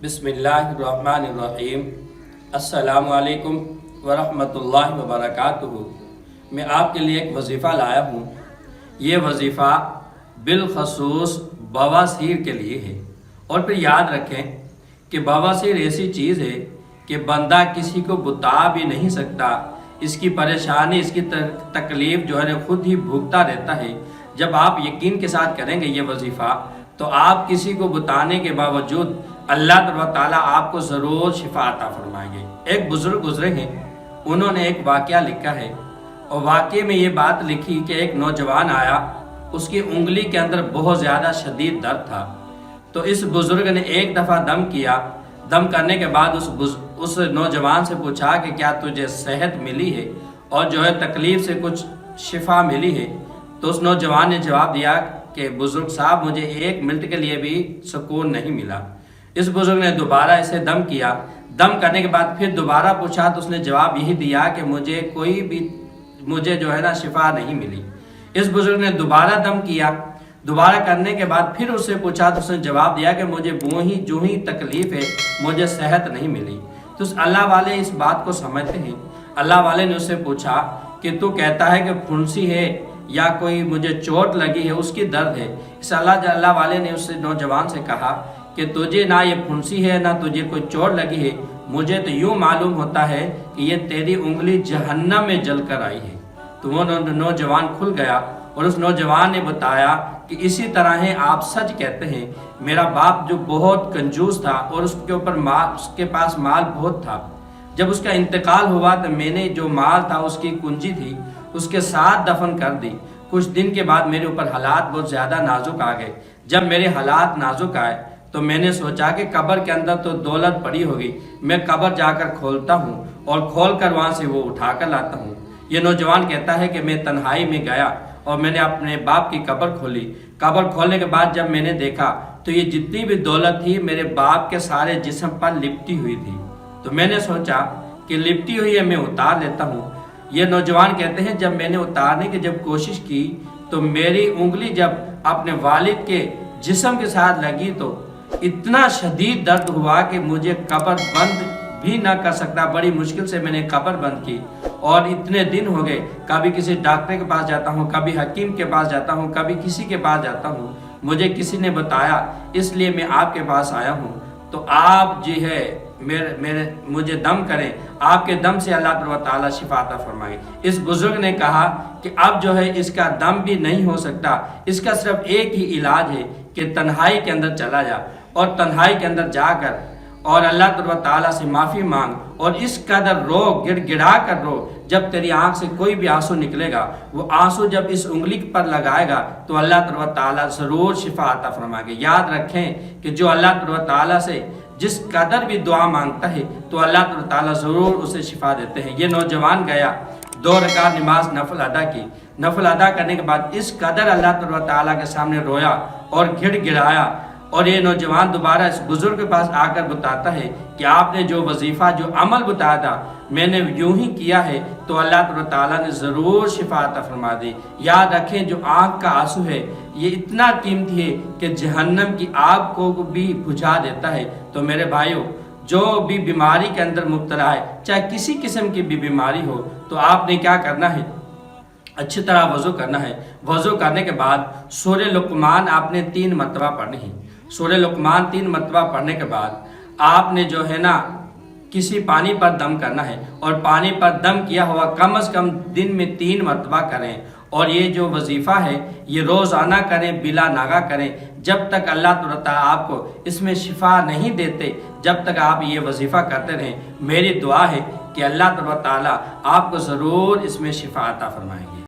बिस्मिल्लाहिर्रहमानिर्रहीम। अस्सलामु अलैकुम वरहमतुल्लाहि वबरकातुहू। मैं आपके लिए एक वजीफ़ा लाया हूँ। ये वजीफ़ा बिलखसूस बवासीर के लिए है। और फिर याद रखें कि बवासीर ऐसी चीज़ है कि बंदा किसी को बता भी नहीं सकता। इसकी परेशानी, इसकी तकलीफ़ जो है खुद ही भुगता रहता है। जब आप यकीन के साथ करेंगे ये वजीफ़ा, तो आप किसी को बताने के बावजूद अल्लाह ताला आपको ज़रूर शिफा अता फरमाएंगे। एक बुज़ुर्ग गुज़रे हैं, उन्होंने एक वाक़या लिखा है और वाक़ये में ये बात लिखी कि एक नौजवान आया, उसकी उंगली के अंदर बहुत ज़्यादा शदीद दर्द था। तो इस बुज़ुर्ग ने एक दफ़ा दम किया। दम करने के बाद उस नौजवान से पूछा कि क्या तुझे सेहत मिली है और जो है तकलीफ़ से कुछ शिफा मिली है। तो उस नौजवान ने जवाब दिया कि बुज़ुर्ग साहब, मुझे एक मिनट के लिए भी सुकून नहीं मिला। इस बुजुर्ग ने दोबारा इसे दम किया। दम करने के बाद फिर दोबारा पूछा तो उसने जवाब यही दिया कि मुझे जो है ना शिफा नहीं मिली। इस बुजुर्ग ने दोबारा दम किया। दोबारा करने के बाद फिर उससे पूछा तो उसने जवाब दिया कि मुझे जो ही तकलीफ है, मुझे सेहत नहीं मिली। तो उस अल्लाह वाले इस बात को समझते हैं। अल्लाह वाले ने उससे पूछा कि तू कहता है कि फुंसी है या कोई मुझे चोट लगी है, उसकी दर्द है। इस अल्लाह वाले ने उससे नौजवान से कहा कि तुझे ना ये फुंसी है ना तुझे कोई चोट लगी है, मुझे तो यूँ मालूम होता है कि ये तेरी उंगली जहन्नम में जल कर आई है। तो वो नौजवान खुल गया और उस नौजवान ने बताया कि इसी तरह है, आप सच कहते हैं। मेरा बाप जो बहुत कंजूस था और उसके पास माल बहुत था, जब उसका इंतकाल हुआ तो मैंने जो माल था उसकी कुंजी थी उसके साथ दफन कर दी। कुछ दिन के बाद मेरे ऊपर हालात बहुत ज़्यादा नाजुक आ गए। जब मेरे हालात नाजुक आए तो मैंने सोचा कि कब्र के अंदर तो दौलत पड़ी होगी, मैं कब्र जाकर खोलता हूँ और खोल कर वहाँ से वो उठा कर लाता हूँ। ये नौजवान कहता है कि मैं तन्हाई में गया और मैंने अपने बाप की कब्र खोली। कब्र खोलने के बाद जब मैंने देखा तो ये जितनी भी दौलत थी मेरे बाप के सारे जिस्म पर लिपटी हुई थी। तो मैंने सोचा कि लिपटी हुई है, मैं उतार लेता हूँ। ये नौजवान कहते हैं जब मैंने उतारने की जब कोशिश की तो मेरी उंगली जब अपने वालिद के जिस्म के साथ लगी तो इतना शदीद दर्द हुआ कि मुझे कब्र बंद भी ना कर सकता। बड़ी मुश्किल से मैंने कब्र बंद की और इतने दिन हो गए, कभी किसी डॉक्टर के पास जाता हूँ, कभी हकीम के पास जाता हूँ, कभी किसी के पास जाता हूँ, मुझे किसी ने बताया, इसलिए मैं आपके पास आया हूँ। तो आप जी है मुझे दम करें, आपके दम से अल्लाह ताला शिफा अता फरमाए। इस बुजुर्ग ने कहा कि अब जो है इसका दम भी नहीं हो सकता, इसका सिर्फ एक ही इलाज है कि तन्हाई के अंदर चला जा और तन्हाई के अंदर जाकर और अल्लाह ताला से माफ़ी मांग और इस कदर रो, गिड़गिड़ा कर रो। जब तेरी आंख से कोई भी आंसू निकलेगा, वो आंसू जब इस उंगली पर लगाएगा तो अल्लाह ताला ज़रूर शिफा अता फरमाएंगे। याद रखें कि जो अल्लाह ताला से जिस कदर भी दुआ मांगता है तो अल्लाह ताला ज़रूर उसे शिफा देते हैं। ये नौजवान गया, 2 रकात नमाज नफल अदा की। नफल अदा करने के बाद इस कदर अल्लाह ताला के सामने रोया और गिड़गिड़ाया। और ये नौजवान दोबारा इस बुजुर्ग के पास आकर बताता है कि आपने जो वजीफ़ा, जो अमल बताया था, मैंने यूं ही किया है तो अल्लाह ताला ने ज़रूर शिफा अता फरमा दी। याद रखें, जो आँख का आंसू है ये इतना कीमती है कि जहन्नम की आग को भी बुझा देता है। तो मेरे भाइयों, जो भी बीमारी के अंदर मुब्तला है, चाहे किसी किस्म की भी बीमारी हो, तो आपने क्या करना है, अच्छी तरह वज़ू करना है। वज़ू करने के बाद सूरह लुक़मान आपने 3 मरतबा पढ़नी है। सूरह लुक़मान 3 मरतबा पढ़ने के बाद आपने जो है ना किसी पानी पर दम करना है और पानी पर दम किया हुआ कम से कम दिन में 3 मरतबा करें। और ये जो वजीफ़ा है ये रोज़ाना करें, बिला नागा करें, जब तक अल्लाह ताला आपको इसमें शिफा नहीं देते, जब तक आप ये वजीफ़ा करते रहें। मेरी दुआ है कि अल्लाह ताला आपको ज़रूर इसमें शिफा अता फरमाएंगे।